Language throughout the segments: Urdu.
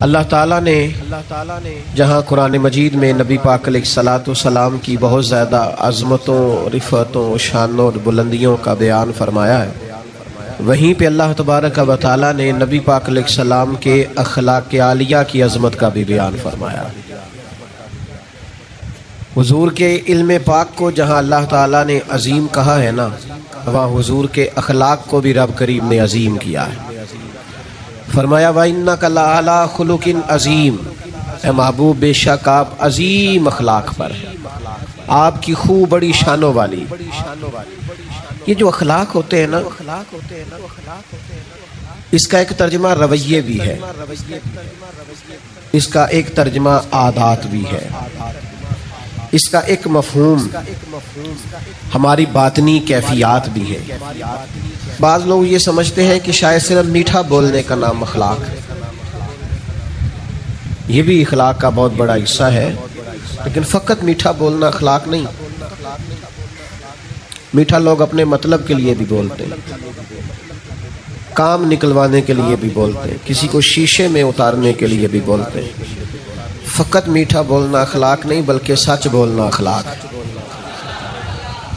اللہ تعالیٰ نے جہاں قرآن مجید میں نبی پاک علیہ الصلاۃ والسلام کی بہت زیادہ عظمتوں، رفعتوں، شانوں اور بلندیوں کا بیان فرمایا ہے، وہیں پہ اللہ تبارک و تعالیٰ نے نبی پاک علیہ السلام کے اخلاق عالیہ کی عظمت کا بھی بیان فرمایا ہے۔ حضور کے علم پاک کو جہاں اللہ تعالیٰ نے عظیم کہا ہے نا، وہاں حضور کے اخلاق کو بھی رب کریم نے عظیم کیا ہے۔ فرمایا وَإِنَّكَ لَعَلَىٰ خُلُقٍ عَظِيمٍ، اے محبوب بے شک آپ عظیم اخلاق پر ہیں، آپ کی خوب بڑی شانوں والی۔ یہ جو اخلاق ہوتے ہیں نا، اس کا ایک ترجمہ رویے بھی ہے، اس کا ایک ترجمہ عادات بھی ہے، اس کا ایک مفہوم ہماری باطنی کیفیات بھی ہے۔ بعض لوگ یہ سمجھتے ہیں کہ شاید صرف میٹھا بولنے کا نام اخلاق ہے، یہ بھی اخلاق کا بہت بڑا حصہ ہے، لیکن فقط میٹھا بولنا اخلاق نہیں۔ میٹھا لوگ اپنے مطلب کے لیے بھی بولتے ہیں، کام نکلوانے کے لیے بھی بولتے ہیں، کسی کو شیشے میں اتارنے کے لیے بھی بولتے ہیں۔ فقط میٹھا بولنا اخلاق نہیں، بلکہ سچ بولنا اخلاق ہے۔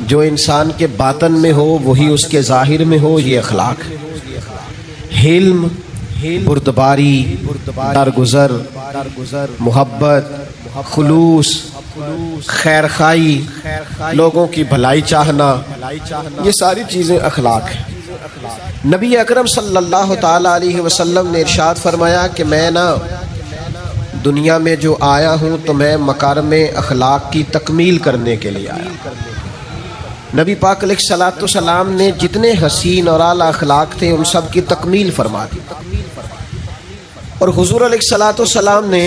جو انسان کے باطن میں ہو وہی اس کے ظاہر میں ہو، یہ اخلاق ہے۔ حلم، بردباری، درگزر، محبت، خلوص، خیر خواہی، لوگوں کی بھلائی چاہنا، یہ ساری چیزیں اخلاق ہیں۔ نبی اکرم صلی اللہ تعالی علیہ وسلم نے ارشاد فرمایا کہ میں دنیا میں جو آیا ہوں تو میں مکارم اخلاق کی تکمیل کرنے کے لیے آیا۔ نبی پاک علیہ الصلاۃ والسلام نے جتنے حسین اور اعلیٰ اخلاق تھے ان سب کی تکمیل فرما دی، اور حضور علیہ الصلاۃ والسلام نے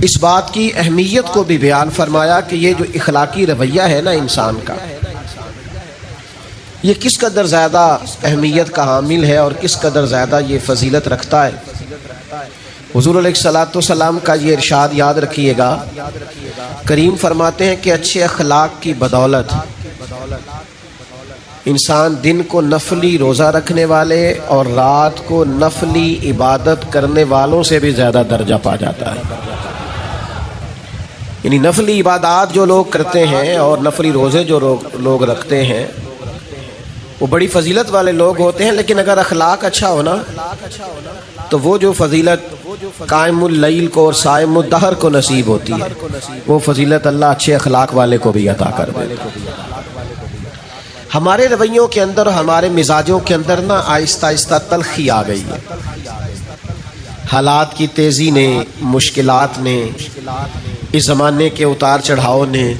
اس بات کی اہمیت کو بھی بیان فرمایا کہ یہ جو اخلاقی رویہ ہے نا انسان کا، یہ کس قدر زیادہ اہمیت کا حامل ہے اور کس قدر زیادہ یہ فضیلت رکھتا ہے۔ حضور علیہ الصلاۃ والسلام کا یہ ارشاد یاد رکھیے گا، کریم فرماتے ہیں کہ اچھے اخلاق کی بدولت انسان دن کو نفلی روزہ رکھنے والے اور رات کو نفلی عبادت کرنے والوں سے بھی زیادہ درجہ پا جاتا ہے۔ یعنی نفلی عبادات جو لوگ کرتے ہیں اور نفلی روزے جو لوگ رکھتے ہیں وہ بڑی فضیلت والے لوگ ہوتے ہیں، لیکن اگر اخلاق اچھا ہونا تو وہ جو فضیلت قائم اللیل کو اور صائم الدہر کو نصیب ہوتی ہے، وہ فضیلت اللہ اچھے اخلاق والے کو بھی عطا کر دے۔ ہمارے رویوں کے اندر، ہمارے مزاجوں کے اندر نا آہستہ آہستہ تلخی آ گئی ہے۔ حالات کی تیزی نے، مشکلات نے، اس زمانے کے اتار چڑھاؤ نے،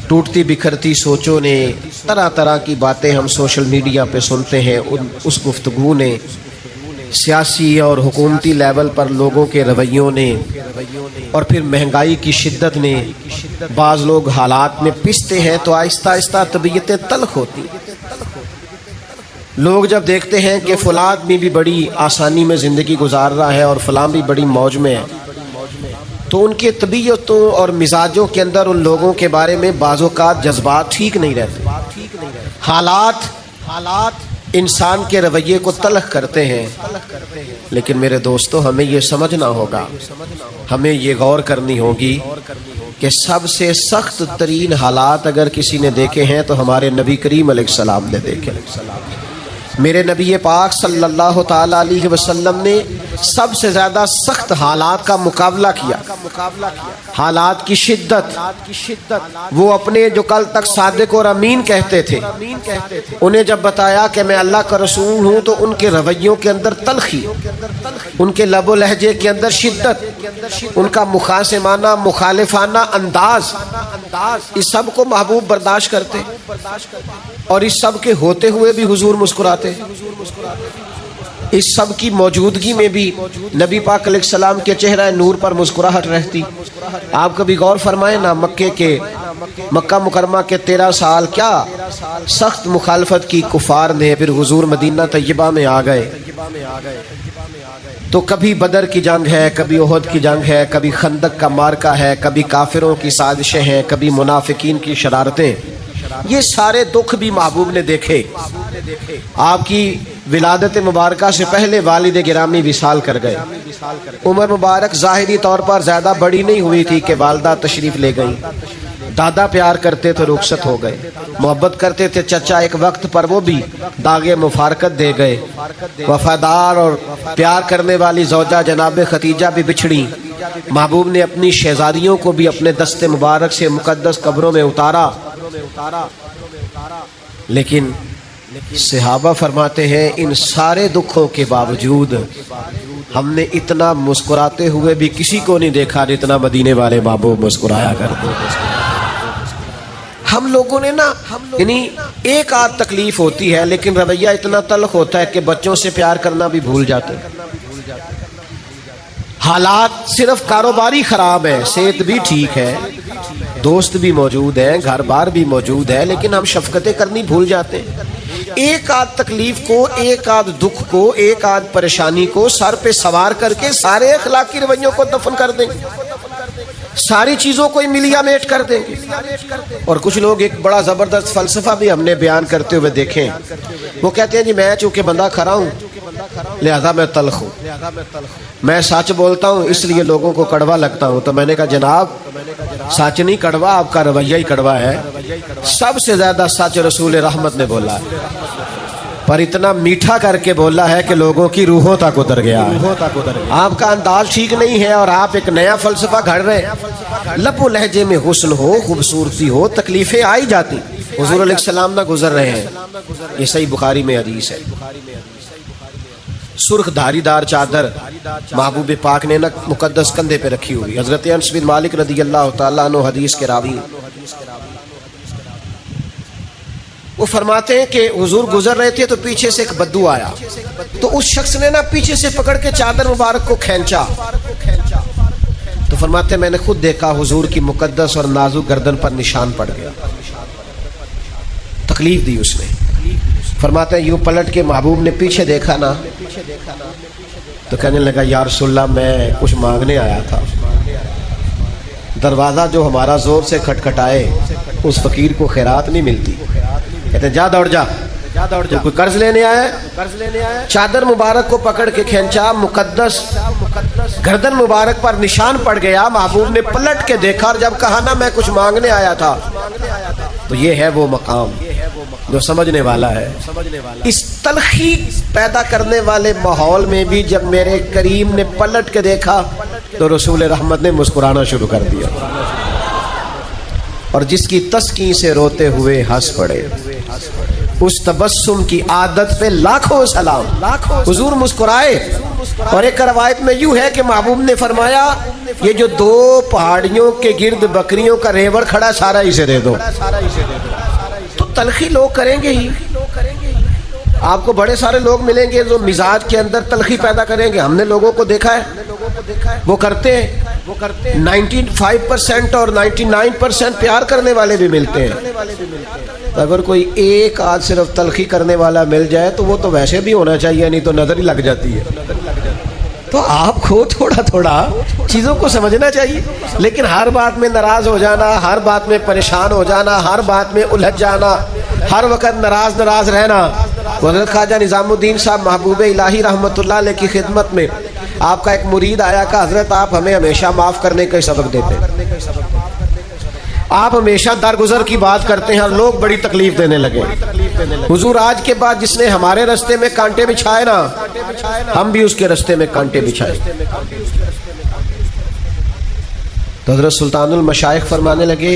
ٹوٹتی بکھرتی سوچوں نے، طرح طرح کی باتیں ہم سوشل میڈیا پہ سنتے ہیں، اس گفتگو نے، سیاسی اور حکومتی لیول پر لوگوں کے رویوں نے، اور پھر مہنگائی کی شدت نے، بعض لوگ حالات میں پستے ہیں تو آہستہ آہستہ طبیعتیں تلخ ہوتی۔ لوگ جب دیکھتے ہیں کہ فلاں آدمی بھی بڑی آسانی میں زندگی گزار رہا ہے اور فلاں بھی بڑی موج میں ہے، تو ان کے طبیعتوں اور مزاجوں کے اندر ان لوگوں کے بارے میں بعض اوقات جذبات ٹھیک نہیں رہتے۔ حالات انسان کے رویے کو تلخ کرتے ہیں، لیکن میرے دوستو ہمیں یہ سمجھنا ہوگا، ہمیں یہ غور کرنی ہوگی کہ سب سے سخت ترین حالات اگر کسی نے دیکھے ہیں تو ہمارے نبی کریم علیہ السلام نے دیکھے۔ میرے نبی پاک صلی اللہ تعالی علیہ وسلم نے سب سے زیادہ سخت حالات کا مقابلہ کیا۔ حالات کی شدت، وہ اپنے جو کل تک صادق اور امین کہتے تھے، انہیں جب بتایا کہ میں اللہ کا رسول ہوں تو ان کے رویوں کے اندر تلخی، ان کے لب و لہجے کے اندر شدت، ان کا مخاصمانہ مخالفانہ انداز، اس سب کو محبوب برداشت کرتے، اور اس سب کے ہوتے ہوئے بھی حضور مسکراتے۔ اس سب کی موجودگی میں بھی نبی پاک علیہ السلام کے چہرہ نور پر مسکراہٹ رہتی۔ آپ کبھی غور فرمائیں نا، مکہ مکرمہ کے 13 سال کیا سخت مخالفت کی کفار نے، پھر حضور مدینہ طیبہ میں آ گئے تو کبھی بدر کی جنگ ہے، کبھی احد کی جنگ ہے، کبھی خندق کا معرکہ ہے، کبھی کافروں کی سازشیں ہیں، کبھی منافقین کی شرارتیں، یہ سارے دکھ بھی محبوب نے دیکھے۔ آپ کی ولادت مبارکہ سے پہلے والد گرامی وصال کر گئے۔ عمر مبارک ظاہری طور پر زیادہ بڑی نہیں ہوئی تھی کہ والدہ تشریف لے گئیں۔ دادا پیار کرتے تھے، رخصت ہو گئے۔ محبت کرتے تھے چچا، ایک وقت پر وہ بھی داغے مفارقت دے گئے۔ وفادار اور پیار کرنے والی زوجہ جناب خدیجہ بھی بچھڑی۔ محبوب نے اپنی شہزادیوں کو بھی اپنے دست مبارک سے مقدس قبروں میں اتارا، لیکن صحابہ فرماتے ہیں ان سارے دکھوں کے باوجود ہم نے اتنا مسکراتے ہوئے بھی کسی کو نہیں دیکھا جتنا مدینے والے محبوب مسکرایا کرتے۔ ہم لوگوں نے نا یعنی ایک آدھ تکلیف ہوتی ہے لیکن رویہ اتنا تلخ ہوتا ہے کہ بچوں سے پیار کرنا بھی بھول جاتے ہیں۔ حالات صرف کاروباری خراب ہے، صحت بھی ٹھیک ہے، دوست بھی موجود ہیں، گھر بار بھی موجود ہے، لیکن ہم شفقتیں کرنی بھول جاتے ہیں۔ ایک آدھ تکلیف کو، ایک آدھ دکھ کو، ایک آدھ پریشانی کو سر پہ سوار کر کے سارے اخلاقی رویوں کو دفن کر دیں گے، ساری چیزوں کو ملیا میٹ کر دیں گے۔ اور کچھ لوگ ایک بڑا زبردست فلسفہ بھی ہم نے بیان کرتے ہوئے دیکھیں، وہ کہتے ہیں جی میں چونکہ بندہ کھرا ہوں لہذا میں تلخ ہوں، میں سچ بولتا ہوں اس لیے لوگوں کو کڑوا لگتا ہوں۔ تو میں نے کہا جناب سچ نہیں کڑوا، آپ کا رویہ ہی کڑوا ہے۔ سب سے زیادہ سچ رسول رحمت نے بولا ہے، پر اتنا میٹھا کر کے بولا ہے کہ لوگوں کی روحوں تک اتر گیا ہے۔ آپ کا انداز ٹھیک نہیں ہے اور آپ ایک نیا فلسفہ گھڑ رہے ہیں۔ لب و لہجے میں حسن ہو، خوبصورتی ہو، تکلیفیں آئی جاتی، حضور علیہ السلام نہ گزر رہے ہیں۔ یہ صحیح بخاری میں حدیث ہے۔ سرخ دھاری دار چادر محبوب پاک نے مقدس کندھے پہ رکھی ہوئی۔ حضرت انس بن مالک رضی اللہ تعالیٰ عنہ حدیث کے راوی، وہ فرماتے ہیں کہ حضور گزر رہے تھے تو پیچھے سے ایک بدو آیا، تو اس شخص نے نا پیچھے سے پکڑ کے چادر مبارک کو کھینچا، تو فرماتے ہیں میں نے خود دیکھا حضور کی مقدس اور نازک گردن پر نشان پڑ گیا، تکلیف دی اس نے۔ فرماتے ہیں یوں پلٹ کے محبوب نے پیچھے دیکھا نا تو کہنے لگا یا رسول اللہ میں کچھ مانگنے آیا تھا، دروازہ جو ہمارا زور سے کھٹکھٹائے اس فقیر کو خیرات نہیں ملتی، کہتے ہیں جا دوڑ جا، تو کوئی قرض لینے آیا، چادر مبارک کو پکڑ کے کھینچا، مقدس گردن مبارک پر نشان پڑ گیا۔ محبوب نے پلٹ کے دیکھا اور جب کہا نا میں کچھ مانگنے آیا تھا، تو یہ ہے وہ مقام جو سمجھنے والا ہے۔ اس تلخی پیدا کرنے والے ماحول میں بھی جب میرے کریم نے پلٹ کے دیکھا تو رسول رحمت نے مسکرانا شروع کر دیا، اور جس کی تسکین سے روتے ہوئے ہنس پڑے، اس تبسم کی عادت پہ لاکھوں سلام۔ حضور مسکرائے، اور ایک روایت میں یوں ہے کہ محبوب نے فرمایا یہ جو دو پہاڑیوں کے گرد بکریوں کا ریوڑ کھڑا سارا اسے دے دو۔ تو تلخی لوگ کریں گے ہی، آپ کو بڑے سارے لوگ ملیں گے جو مزاج کے اندر تلخی پیدا کریں گے، ہم نے لوگوں کو دیکھا ہے وہ کرتے ہیں۔ 95% اور 99% پیار کرنے والے بھی ملتے ہیں، اگر کوئی ایک آدھ صرف تلخی کرنے والا مل جائے تو وہ تو ویسے بھی ہونا چاہیے، نہیں تو نظر ہی لگ جاتی ہے۔ تو آپ کو تھوڑا تھوڑا چیزوں کو سمجھنا چاہیے، لیکن ہر بات میں ناراض ہو جانا، ہر بات میں پریشان ہو جانا، ہر بات میں الجھ جانا، ہر وقت ناراض رہنا۔ حضرت خواجہ نظام الدین صاحب محبوب الہی رحمت اللہ علیہ کی خدمت میں آپ کا ایک مرید آیا کہ حضرت آپ ہمیں ہمیشہ معاف کرنے کا سبق دیتے ہیں، آپ ہمیشہ درگزر کی بات کرتے ہیں اور لوگ بڑی تکلیف دینے لگے۔ حضور آج کے بعد جس نے ہمارے رستے میں کانٹے بچھائے نا، ہم بھی اس کے رستے میں کانٹے بچھائے۔ تو حضرت سلطان المشائخ فرمانے لگے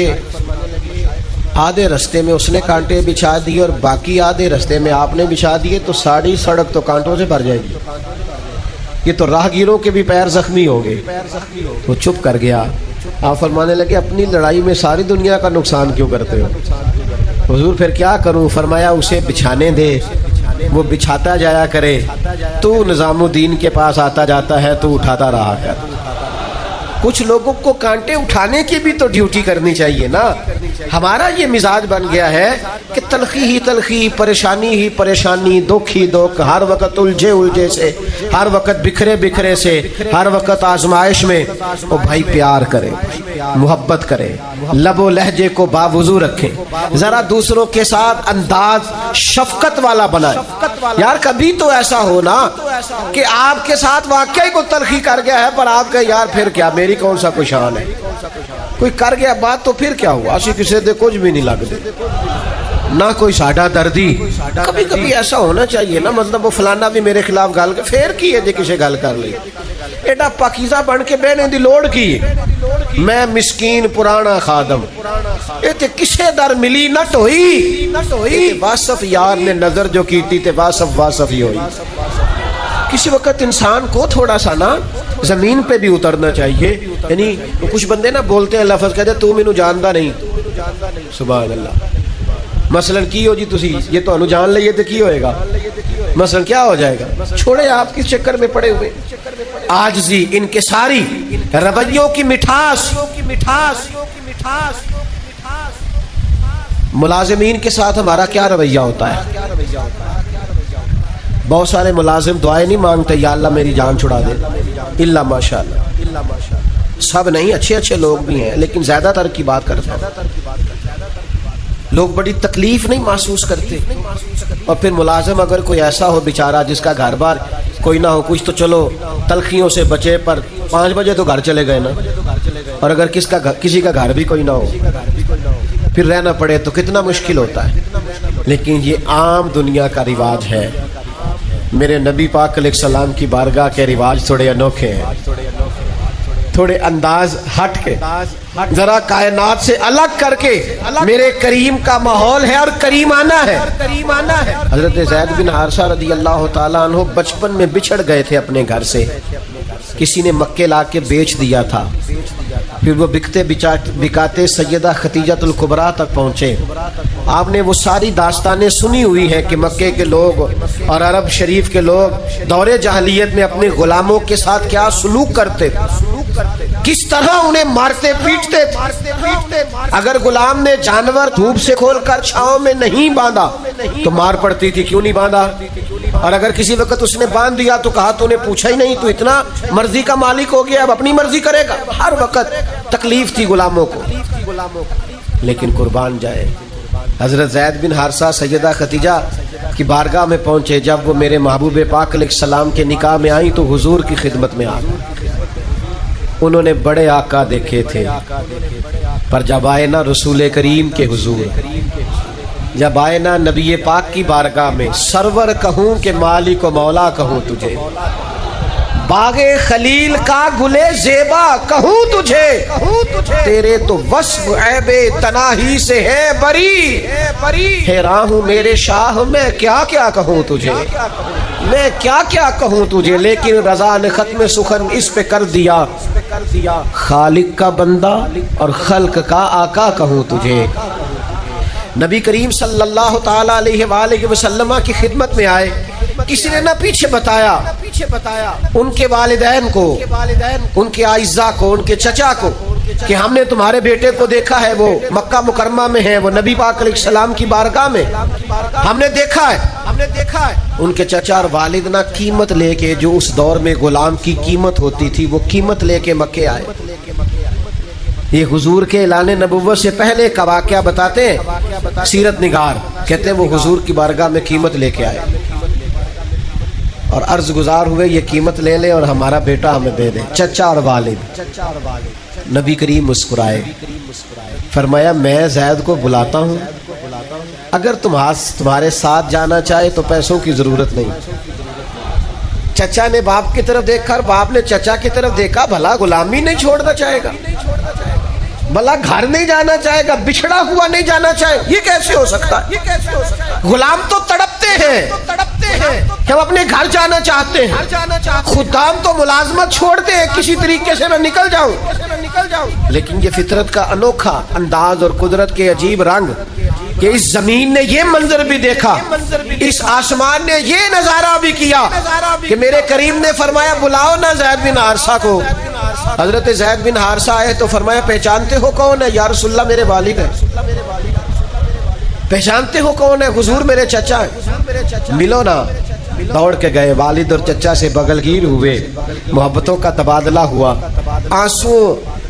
آدھے رستے میں اس نے کانٹے بچھا دیے اور باقی آدھے رستے میں آپ نے بچھا دیے تو ساری سڑک تو کانٹوں سے بھر جائے گی، یہ تو راہگیروں کے بھی پیر زخمی ہو گئے۔ وہ چپ کر گیا۔ آپ فرمانے لگے اپنی لڑائی میں ساری دنیا کا نقصان کیوں کرتے ہو؟ حضور پھر کیا کروں؟ فرمایا اسے بچھانے دے، وہ بچھاتا جایا کرے، تو نظام الدین کے پاس آتا جاتا ہے تو اٹھاتا رہا کر۔ کچھ لوگوں کو کانٹے اٹھانے کی بھی تو ڈیوٹی کرنی چاہیے نا۔ ہمارا یہ مزاج بن گیا ہے کہ تلخی ہی تلخی، پریشانی ہی پریشانی، دکھ ہی دکھ، ہر وقت الجھے سے، ہر وقت بکھرے سے، ہر وقت آزمائش میں۔ او بھائی پیار کریں، محبت کریں, لب و لہجے کو باوضو رکھیں, ذرا دوسروں کے ساتھ انداز شفقت والا بنائیں. یار کبھی تو ایسا ہونا کہ آپ کے ساتھ واقعی کو تلخی کر گیا ہے, پر آپ کا یار پھر کیا, میری کون سا کوئی شان ہے, کوئی کر گیا بات تو پھر کیا ہوا, اسی کسی دے کچھ بھی نہیں لگتے, نہ کوئی ساڈا دردی. کبھی کبھی ایسا ہونا چاہیے نا, مطلب وہ فلانا بھی میرے خلاف گل کر, پھر کی ہے جی کسی گل کر لی, ایڈا پاکیزہ بن کے بہنے دی لوڑ کی, میں مسکین پرانا خادم, یہ تے کسے در ملی نٹ ہوئی, واصف یار نے نظر جو کیتی تے واصف ہی ہوئی. کسی وقت انسان کو تھوڑا سا نا زمین پہ بھی اترنا چاہیے. یعنی کچھ بندے نا بولتے ہیں لفظ کہتے تو مینوں جاندا نہیں, سبحان اللہ. مثلا کی ہو جی تسی یہ تو انو جان لئیے تو کی ہوئے گا, مثلا کیا ہو جائے گا, چھوڑے آپ کس چکر میں پڑے ہوئے. عاجزی, انکساری, رویوں کی مٹھاس. ملازمین کے ساتھ ہمارا کیا رویہ ہوتا ہے؟ بہت سارے ملازم دعائیں نہیں مانگتے یا اللہ میری جان چھڑا دے, الا ماشاءاللہ. سب نہیں, اچھے لوگ بھی ہیں, لیکن زیادہ تر کی بات کرتے ہیں. لوگ بڑی تکلیف نہیں محسوس کرتے, اور پھر ملازم اگر کوئی ایسا ہو بیچارہ جس کا گھر بار کوئی نہ ہو, کچھ تو چلو تلخیوں سے بچے, پر 5 بجے تو گھر چلے گئے نا, اور اگر کسی کا گھر بھی کوئی نہ ہو پھر رہنا پڑے تو کتنا مشکل ہوتا ہے. لیکن یہ عام دنیا کا رواج ہے. میرے نبی پاک علیہ السلام کی بارگاہ کے رواج تھوڑے انوکھے ہیں, تھوڑے انداز ہٹ کے, ذرا کائنات سے الگ کر کے میرے کریم کا ماحول ہے اور کریمانہ ہے. حضرت زید بن حارثہ رضی اللہ تعالیٰ عنہ بچپن میں بچھڑ گئے تھے اپنے گھر سے, کسی نے مکے لا کے بیچ دیا تھا, پھر وہ بکتے بکاتے سیدہ خدیجہ الکبریٰ تک پہنچے. آپ نے وہ ساری داستانیں سنی ہوئی ہیں کہ مکے کے لوگ اور عرب شریف کے لوگ دور جاہلیت میں اپنے غلاموں کے ساتھ کیا سلوک کرتے, کس طرح انہیں مارتے پیٹتے تھے. اگر غلام نے جانور دھوپ سے کھول کر چھاؤں میں نہیں باندھا تو مار پڑتی تھی, کیوں نہیں باندھا, اور اگر کسی وقت اس نے باندھ دیا تو کہا تو نے پوچھا ہی نہیں, تو اتنا مرضی کا مالک ہو گیا, اب اپنی مرضی کرے گا. ہر وقت تکلیف تھی غلاموں کو. لیکن قربان جائے حضرت زید بن حارثہ سیدہ خدیجہ کی بارگاہ میں پہنچے. جب وہ میرے محبوب پاک علیہ السلام کے نکاح میں آئیں تو حضور کی خدمت میں آ گئے. انہوں نے بڑے آقا دیکھے تھے, پر جب آئے نا رسول کریم کے حضور, جب آئے نا نبی پاک کی بارگاہ میں, سرور کہوں کہ مالک و مولا کہوں تجھے, باغ خلیل کا گلے زیبا کہوں تجھے, تیرے تو وصف عیب تناہی سے ہے بری. حیران ہوں میرے شاہ میں کیا کیا کہوں تجھے, میں کیا کیا کہوں تجھے, لیکن رضا نے ختم سخن اس پہ کر دیا, خالق کا بندہ اور خلق کا آقا کہوں تجھے. نبی کریم صلی اللہ تعالیٰ علیہ وآلہ وسلم کی خدمت میں آئے. کسی نے نہ پیچھے بتایا ان کے والدین کو, ان کے اعزاء کو, ان کے چچا کو, کہ ہم نے تمہارے بیٹے کو دیکھا ہے, وہ مکہ مکرمہ میں ہے, وہ نبی پاک علیہ السلام کی بارگاہ میں ہم نے دیکھا ہے. ان کے چچا اور والد نہ قیمت لے کے, جو اس دور میں غلام کی قیمت ہوتی تھی, وہ قیمت لے کے مکے آئے. یہ حضور کے اعلان نبوت سے پہلے کا واقعہ بتاتے ہیں سیرت نگار, کہتے ہیں وہ حضور کی بارگاہ میں قیمت لے کے آئے اور عرض گزار ہوئے یہ قیمت لے لے اور ہمارا بیٹا ہمیں دے دے. چچا اور والد. نبی کریم مسکرائے, فرمایا میں زید کو بلاتا ہوں, اگر تمہارے ساتھ جانا چاہے تو پیسوں کی ضرورت نہیں. چچا نے باپ کی طرف دیکھا اور باپ نے چچا کی طرف دیکھا, بھلا غلامی نہیں چھوڑنا چاہے گا, بھلا گھر نہیں جانا چاہے گا, بچھڑا ہوا نہیں جانا چاہے, یہ کیسے ہو سکتا ہے؟ غلام تو تڑپتے ہیں کہ ہم اپنے گھر جانا چاہتے ہیں, خدام تو ملازمت چھوڑتے ہیں کسی طریقے سے میں نکل جاؤں, لیکن یہ فطرت کا انوکھا انداز اور قدرت کے عجیب رنگ کہ اس زمین نے یہ منظر بھی دیکھا, اس آسمان نے یہ نظارہ بھی کیا کہ میرے کریم نے فرمایا بلاؤ نا زید بن حارثہ کو. حضرت زید بن حارثہ آئے تو فرمایا پہچانتے ہو کون ہے؟ یا رسول اللہ میرے والد ہیں. پہچانتے ہو کون ہے؟ حضور میرے چچا ہیں. ملو نا. دوڑ کے گئے, والد اور چچا سے بغل گیر ہوئے, محبتوں کا تبادلہ ہوا, آنسو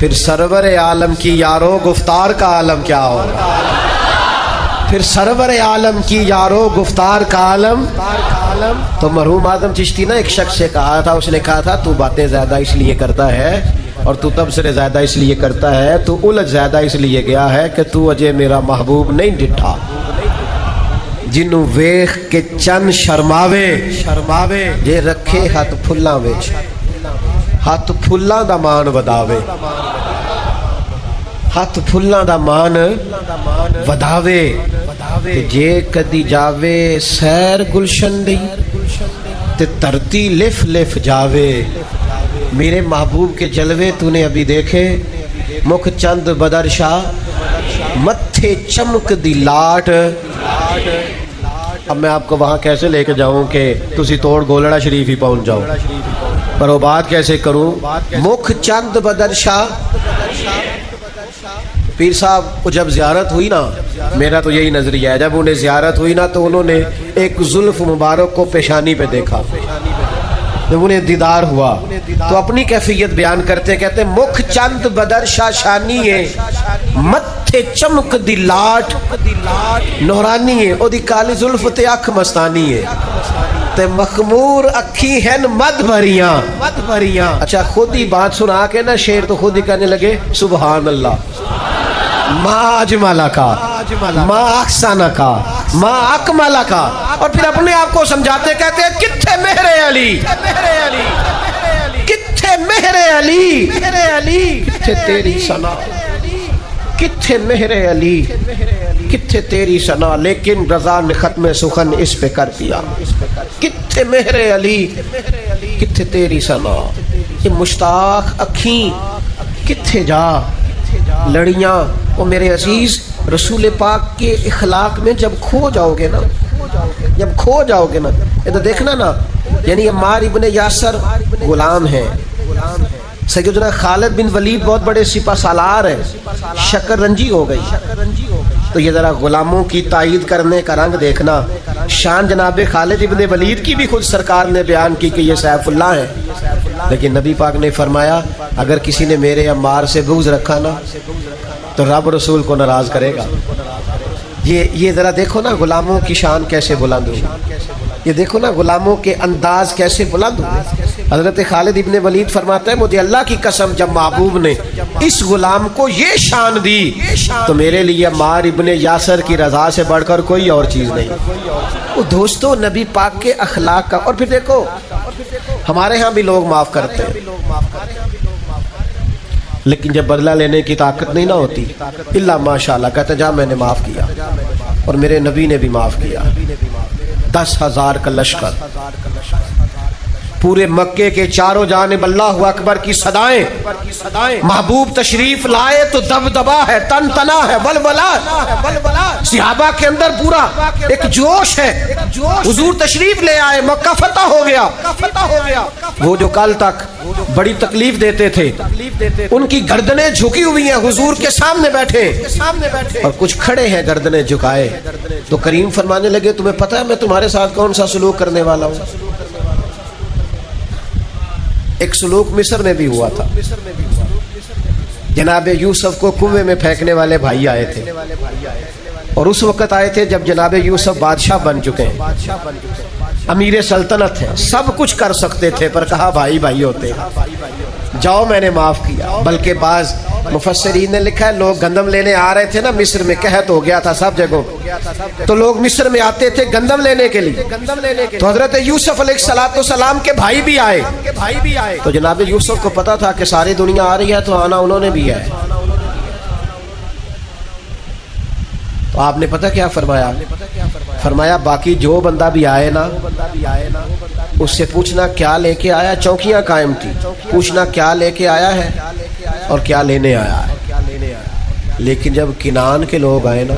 پھر سرور عالم کی یارو گفتار کا عالم کیا ہوگا؟ پھر سرور عالم کی یارو گفتار کا عالم. تو مرحوم اعظم چشتی نے ایک شخص سے کہا تھا، اس نے کہا تھا تو باتیں زیادہ اس لیے کرتا ہے اور تو تبصرے زیادہ اس لیے کرتا ہے، تو الجھ زیادہ اس لیے گیا ہے کہ تو اجے میرا محبوب نہیں ڈٹھا. جنوں ویخ کے چن شرماوے جے رکھے ہاتھ پھلاں وچ، ہاتھ پھلاں دا مان وداوے، ہاتھ پھلاں دا مان وداوے. جے کدی جاوے سیر گلشن دی تے ترتی لف لف جاوے. میرے محبوب کے جلوے تو نے ابھی دیکھے، مکھ چند بدر شاہ متھے چمک دی لاٹ. اب میں آپ کو وہاں کیسے لے کے جاؤں کہ تسی توڑ گولڑا شریف ہی پہنچ جاؤ، پر وہ بات کیسے کروں؟ مکھ چند بدر شاہ پیر صاحب کو جب زیارت ہوئی نا، میرا تو یہی نظریہ ہے، جب انہیں زیارت ہوئی نا تو انہوں نے ایک زلف مبارک کو پیشانی پہ دیکھا. جب انہیں دیدار ہوا تو اپنی کیفیت بیان کرتے کہتے مکھ چند بدر شاہ شانی ہے، متھے چمک دی لاٹ نورانی ہے، او دی کالی زلف تے اکھ مستانی ہے، تے مخمور اکھی ہیں مد بھریاں. اچھا خود ہی بات سنا کے نا شعر تو خود ہی کہنے لگے سبحان اللہ، ما اجمالہ کا، ما احسانہ کا، ما اکمالہ کا. اور پھر اپنے آپ کو سمجھاتے کہتے ہیں کتھے مہر علی، کتھے مہر علی، کتھے تیری ثنا، کتھے مہر علی، کتھے تیری ثنا. لیکن رضا نے ختم سخن اس پہ کر دیا، کتھے مہر علی، کتھے تیری ثنا. یہ مشتاق اکھیں کتھے جا لڑیاں. وہ میرے عزیز رسول پاک کے اخلاق میں جب کھو جاؤ گے نا، جب کھو جاؤ گے نا، یہ تو دیکھنا نا، یعنی عمار ابن یاسر غلام ہیں، سیدنا خالد بن ولید بہت بڑے سپہ سالار ہیں، شکر رنجی ہو گئی. تو یہ ذرا غلاموں کی تائید کرنے کا رنگ دیکھنا. شان جناب خالد ابن ولید کی بھی خود سرکار نے بیان کی کہ یہ سیف اللہ ہیں، لیکن نبی پاک نے فرمایا اگر کسی نے میرے عمار سے بغض رکھا نا تو رب رسول کو ناراض کرے گا. یہ ذرا دیکھو نا غلاموں کی شان کیسے بلند ہوئی، یہ دیکھو نا غلاموں کے انداز کیسے بلند ہوئے. حضرت خالد ابن ولید فرماتا ہے مجھے اللہ کی قسم جب محبوب نے اس غلام کو یہ شان دی تو میرے لیے عمار ابن یاسر کی رضا سے بڑھ کر کوئی اور چیز نہیں. وہ دوستو نبی پاک کے اخلاق کا. اور پھر دیکھو ہمارے ہاں بھی لوگ معاف کرتے ہیں، لیکن جب بدلہ لینے کی طاقت نہیں نہ ہوتی اللہ ماشاءاللہ کہتے جا میں نے معاف کیا، اور میرے نبی نے بھی معاف کیا. 10,000 کا لشکر، پورے مکے کے چاروں جانب اللہ اکبر کی صدائیں، محبوب تشریف لائے تو دبدبا ہے، تن تنا ہے، ولولا. صحابہ کے اندر پورا ایک جوش ہے، حضور تشریف لے آئے، مکہ فتح ہو گیا. وہ جو کل تک بڑی تکلیف دیتے تھے ان کی گردنیں جھکی ہوئی ہیں، حضور کے سامنے بیٹھے اور کچھ کھڑے ہیں گردنیں جھکائے. تو کریم فرمانے لگے تمہیں پتہ ہے میں تمہارے ساتھ کون سا سلوک کرنے والا ہوں؟ ایک سلوک مصر میں بھی ہوا تھا. جناب یوسف کو کنویں میں پھینکنے والے بھائی آئے تھے، اور اس وقت آئے تھے جب جناب یوسف بادشاہ بن چکے ہیں، امیر سلطنت ہیں، سب کچھ کر سکتے تھے، پر کہا بھائی بھائی ہوتے ہیں، جاؤ میں نے معاف کیا. بلکہ بعض مفسرین نے لکھا ہے لوگ گندم لینے آ رہے تھے نا، مصر میں قحط ہو گیا تھا سب جگہوں، تو لوگ مصر میں آتے تھے گندم لینے کے لیے. تو حضرت یوسف علیہ السلام کے بھائی بھی آئے. تو جناب یوسف کو پتا تھا کہ ساری دنیا آ رہی ہے تو آنا انہوں نے بھی ہے. تو آپ نے پتہ کیا فرمایا؟ فرمایا باقی جو بندہ بھی آئے نا اس سے پوچھنا کیا لے کے آیا. چوکیاں قائم تھی، پوچھنا کیا لے کے آیا ہے اور کیا لینے آیا ہے. لیکن جب کنان کے لوگ آئے نا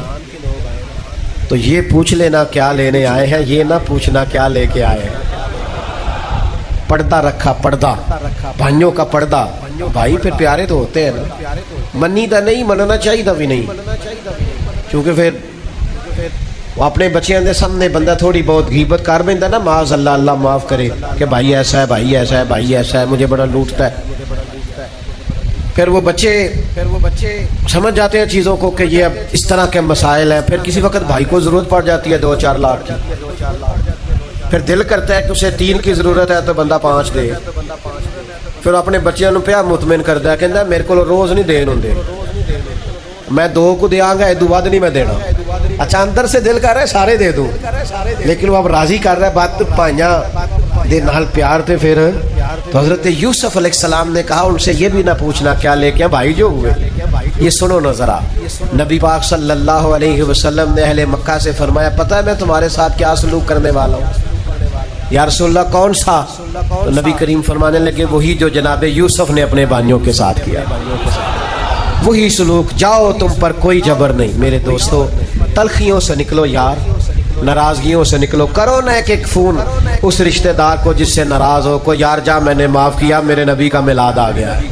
تو یہ پوچھ لینا کیا لینے آئے ہیں، یہ نہ پوچھنا کیا لے کے آئے ہیں. پردہ رکھا، پردہ، بھائیوں کا پردہ. بھائی پھر پیارے تو ہوتے ہیں نا، منی دا نہیں، مننا چاہیے دا بھی نہیں، کیونکہ پھر وہ اپنے بچیاں دے سامنے بندہ تھوڑی بہت غیبت کر بیندا نا، معاذ اللہ، اللہ معاف کرے کہ بھائی ایسا ہے، بھائی ایسا ہے، بھائی ایسا ہے، مجھے بڑا لوٹتا ہے. پھر وہ بچے سمجھ جاتے ہیں چیزوں کو کہ یہ اب اس طرح کے مسائل ہیں. پھر کسی وقت بھائی کو ضرورت پڑ جاتی ہے 2-4 لاکھ کی, پھر دل کرتا ہے کہ اسے 3 کی ضرورت ہے تو بندہ 5 دے. پھر اپنے بچیاں نو پیا مطمئن کرتا ہے, کہندا میرے کو روز نہیں دین ہوندے, میں 2 کو دیاں گا, ادو ود نہیں میں دینا. اچھا اندر سے دل کر رہا ہے سارے دے دوں, لیکن وہ اب راضی کر رہا ہے بات پائیاں دے نال پیار تے. پھر تو حضرت یوسف علیہ السلام نے کہا ان سے یہ بھی نہ پوچھنا کیا لے کے بھائی جو ہوئے. یہ سنو نہ ذرا, نبی پاک صلی اللہ علیہ وسلم نے اہل مکہ سے فرمایا پتہ ہے میں تمہارے ساتھ کیا سلوک کرنے والا ہوں؟ یا رسول اللہ کون سا؟ تو نبی کریم فرمانے لگے وہی جو جناب یوسف نے اپنے بھائیوں کے ساتھ کیا, وہی سلوک. جاؤ تم پر کوئی جبر نہیں. میرے دوستو تلخیوں سے نکلو یار, ناراضگیوں سے نکلو. کرو نہ ایک فون اس رشتہ دار کو جس سے ناراض ہو, کو یار جا میں نے معاف کیا, میرے نبی کا میلاد آ گیا ہے,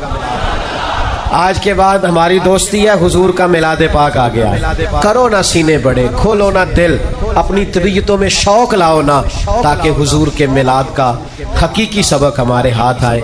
آج کے بعد ہماری دوستی ہے, حضور کا میلاد پاک آ گیا ہے. کرو نہ سینے بڑے, کھولو نہ دل, اپنی طبیعتوں میں شوق لاؤ نہ, تاکہ حضور کے میلاد کا حقیقی سبق ہمارے ہاتھ آئے.